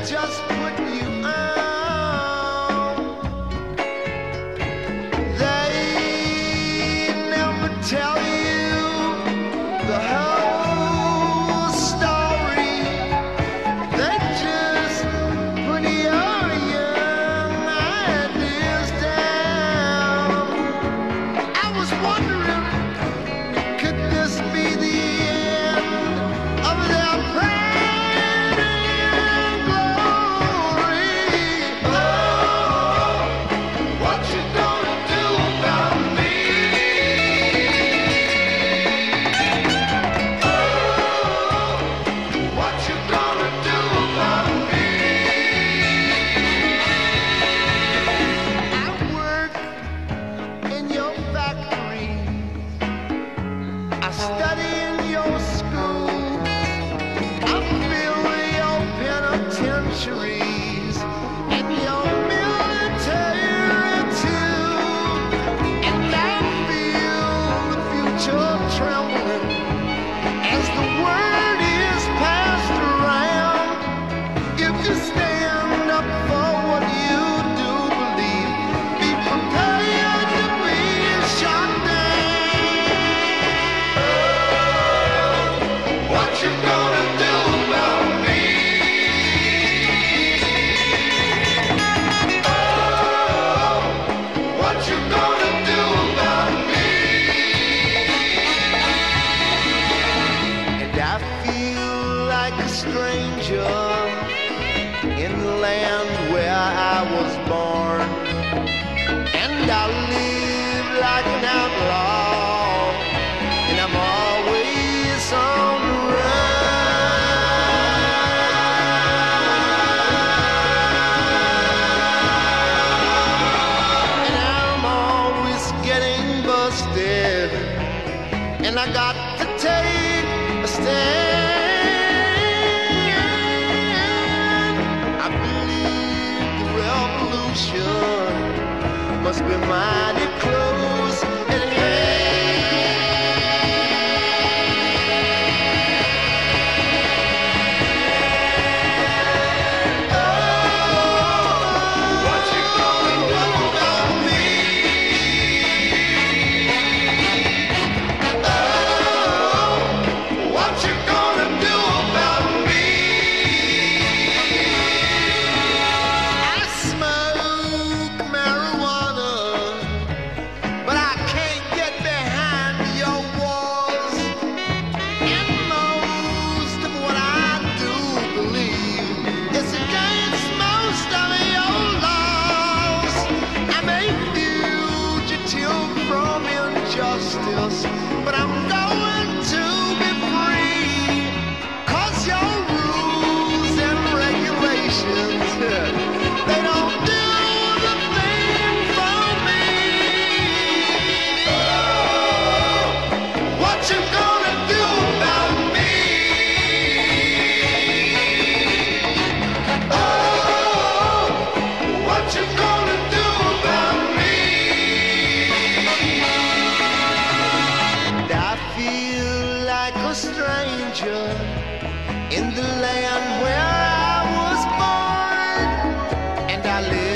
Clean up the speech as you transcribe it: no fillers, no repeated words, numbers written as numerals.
just put you on. They never tell you the whole story. They just put your young ideas down. I was wondering, could this be the end of their pride and glory? Oh, what you gonna do about me? Oh, what you gonna do about me? I work in your factory, I study in your school, I fill your penitentiaries and your military too. And I feel the future trembling as the word is passed around. If you stand up for what you do believe, be prepared to be shot down. What you gonna do about me? Oh, what you gonna do about me? And I feel like a stranger in the land where I was born, and I live like an outlaw, and I'm always on the run. And I'm always getting busted, and I got to take a stand. I believe the revolution must be mighty close at hand. Oh, what you gonna do about me? Oh, what you gonna do about me? I smoke marijuana, but I can't get behind your walls. And most of what I do believe is against most of your laws. I'm a fugitive from injustice, but I'm going to be free. 'Cause your rules and regulations, they don't do the thing for me. Oh, what you gonna do about me? Oh, what you gonna do about me? And I feel like a stranger in the land where I was born, and I live